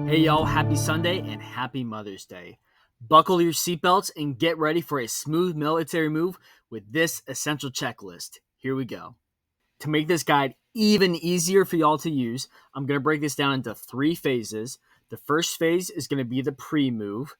Hey y'all, happy Sunday and happy Mother's Day. Buckle your seatbelts and get ready for a smooth military move with this essential checklist. Here we go. To make this guide even easier for y'all to use, I'm going to break this down into 3 phases. The first phase is going to be the pre-move.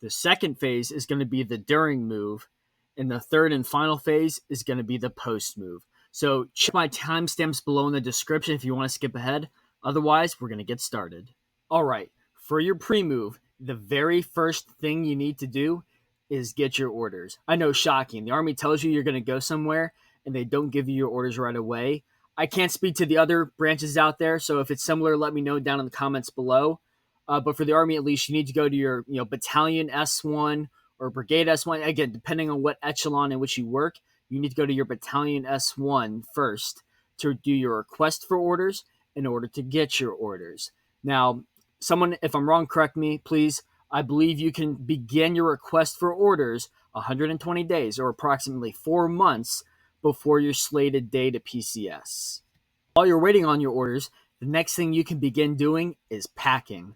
The second phase is going to be the during move. And the third and final phase is going to be the post-move. So check my timestamps below in the description if you want to skip ahead. Otherwise, we're going to get started. All right, for your pre-move, the very first thing you need to do is get your orders. I know, shocking. The Army tells you you're going to go somewhere and they don't give you your orders right away. I can't speak to the other branches out there, so if it's similar, let me know down in the comments below. But for the Army, at least, you need to go to your battalion S1 or brigade S1. Again, depending on what echelon in which you work, you need to go to your battalion S1 first to do your request for orders in order to get your orders. Now, someone, if I'm wrong, correct me, please. I believe you can begin your request for orders 120 days or approximately 4 months before your slated day to PCS. While you're waiting on your orders, the next thing you can begin doing is packing.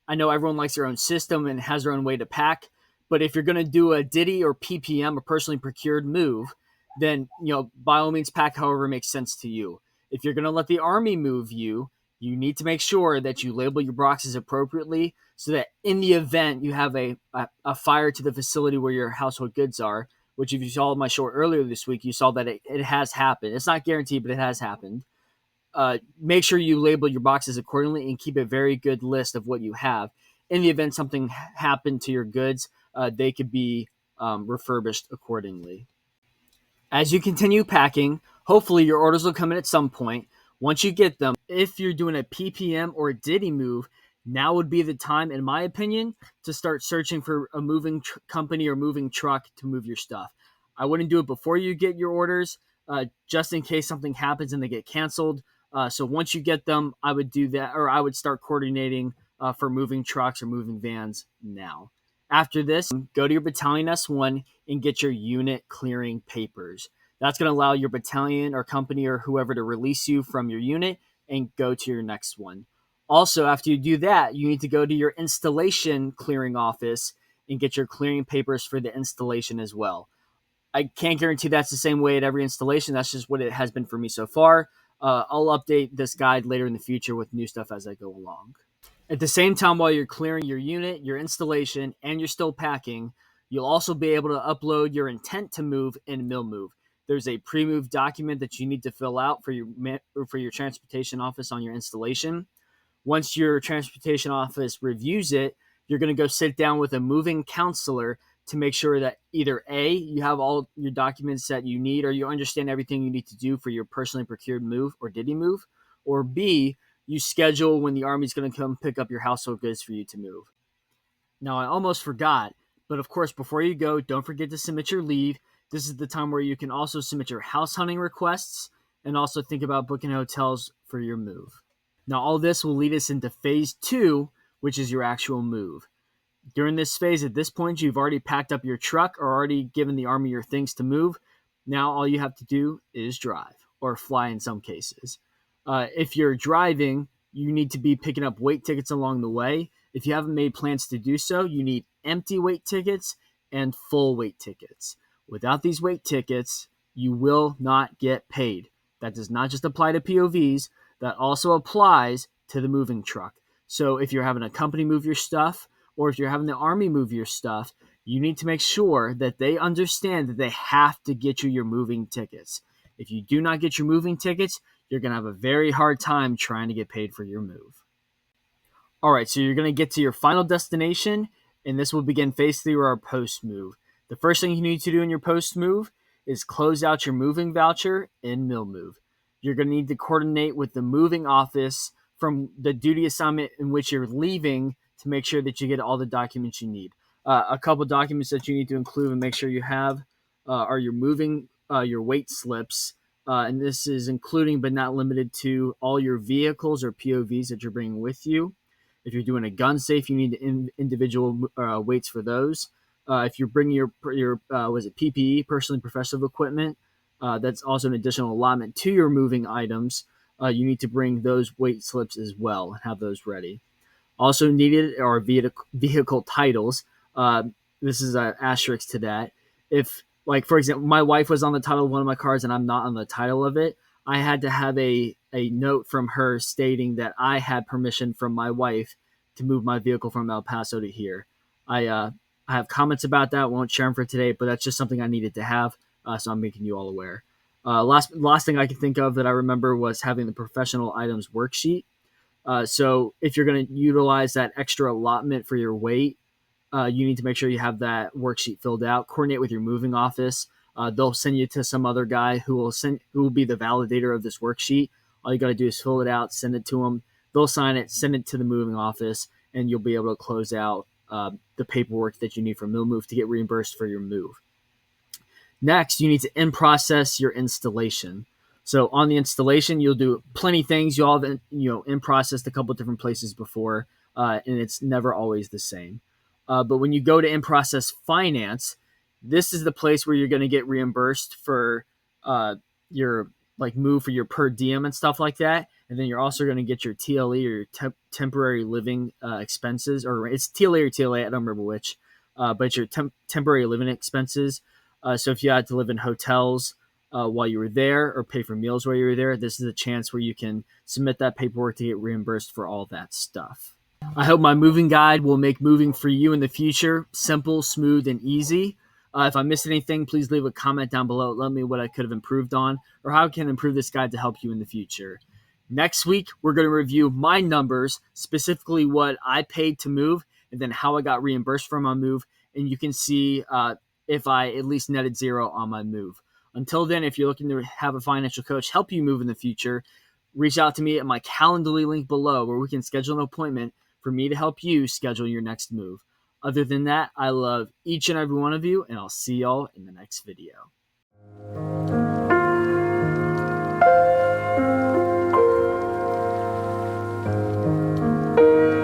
I know everyone likes their own system and has their own way to pack, but if you're going to do a DITY or PPM, a personally procured move, then by all means pack however makes sense to you. If you're going to let the Army move you, you need to make sure that you label your boxes appropriately so that in the event you have a fire to the facility where your household goods are, which if you saw my short earlier this week, you saw that it has happened. It's not guaranteed, but it has happened. Make sure you label your boxes accordingly and keep a very good list of what you have. In the event something happened to your goods, they could be refurbished accordingly. As you continue packing, hopefully your orders will come in at some point. Once you get them, if you're doing a PPM or a DITY move, now would be the time, in my opinion, to start searching for a moving company or moving truck to move your stuff. I wouldn't do it before you get your orders, just in case something happens and they get canceled. So once you get them, I would do that, or I would start coordinating for moving trucks or moving vans now. After this, go to your battalion S1 and get your unit clearing papers. That's going to allow your battalion or company or whoever to release you from your unit and go to your next one. Also, after you do that, you need to go to your installation clearing office and get your clearing papers for the installation as well. I can't guarantee that's the same way at every installation. That's just what it has been for me so far. I'll update this guide later in the future with new stuff as I go along. At the same time, while you're clearing your unit, your installation, and you're still packing, you'll also be able to upload your intent to move in Milmove. There's a pre-move document that you need to fill out for your transportation office on your installation. Once your transportation office reviews it, you're going to go sit down with a moving counselor to make sure that either A, you have all your documents that you need or you understand everything you need to do for your personally procured move or DITY move, or B, you schedule when the Army's going to come pick up your household goods for you to move. Now, I almost forgot, but of course, before you go, don't forget to submit your leave. This is the time where you can also submit your house hunting requests and also think about booking hotels for your move. Now, all this will lead us into phase 2, which is your actual move. During this phase, at this point, you've already packed up your truck or already given the Army your things to move. Now, all you have to do is drive or fly in some cases. If you're driving, you need to be picking up weight tickets along the way. If you haven't made plans to do so, you need empty weight tickets and full weight tickets. Without these weight tickets, you will not get paid. That does not just apply to POVs. That also applies to the moving truck. So if you're having a company move your stuff, or if you're having the Army move your stuff, you need to make sure that they understand that they have to get you your moving tickets. If you do not get your moving tickets, you're going to have a very hard time trying to get paid for your move. All right, so you're going to get to your final destination, and this will begin phase 3 or our post-move. The first thing you need to do in your post-move is close out your moving voucher in Milmove. You're going to need to coordinate with the moving office from the duty assignment in which you're leaving to make sure that you get all the documents you need. A couple documents that you need to include and make sure you have are your your weight slips, and this is including but not limited to all your vehicles or POVs that you're bringing with you. If you're doing a gun safe, you need individual weights for those. If you're bringing your PPE, personally protective equipment, that's also an additional allotment to your moving items. You need to bring those weight slips as well and have those ready. Also needed are vehicle titles. This is an asterisk to that. If, like, for example, my wife was on the title of one of my cars and I'm not on the title of it, I had to have a note from her stating that I had permission from my wife to move my vehicle from El Paso to here. I have comments about that. Won't share them for today, but that's just something I needed to have. So I'm making you all aware. Last thing I can think of that I remember was having the professional items worksheet. So if you're going to utilize that extra allotment for your weight, you need to make sure you have that worksheet filled out. Coordinate with your moving office. They'll send you to some other guy who will be the validator of this worksheet. All you got to do is fill it out, send it to them. They'll sign it, send it to the moving office, and you'll be able to close out the paperwork that you need for Milmove to get reimbursed for your move. Next, you need to in-process your installation. So on the installation, you'll do plenty of things. You'll have in-processed a couple of different places before, and it's never always the same. But when you go to in-process finance, this is the place where you're going to get reimbursed for your move for your per diem and stuff like that. And then you're also going to get your TLE or your temporary living expenses, or it's TLE or TLA, I don't remember which, but it's your temporary living expenses. So if you had to live in hotels while you were there or pay for meals while you were there, this is a chance where you can submit that paperwork to get reimbursed for all that stuff. I hope my moving guide will make moving for you in the future simple, smooth, and easy. If I missed anything, please leave a comment down below. Let me know what I could have improved on or how I can improve this guide to help you in the future. Next week, we're going to review my numbers, specifically what I paid to move and then how I got reimbursed for my move. And you can see if I at least netted zero on my move. Until then, if you're looking to have a financial coach help you move in the future, reach out to me at my Calendly link below where we can schedule an appointment for me to help you schedule your next move. Other than that, I love each and every one of you, and I'll see y'all in the next video.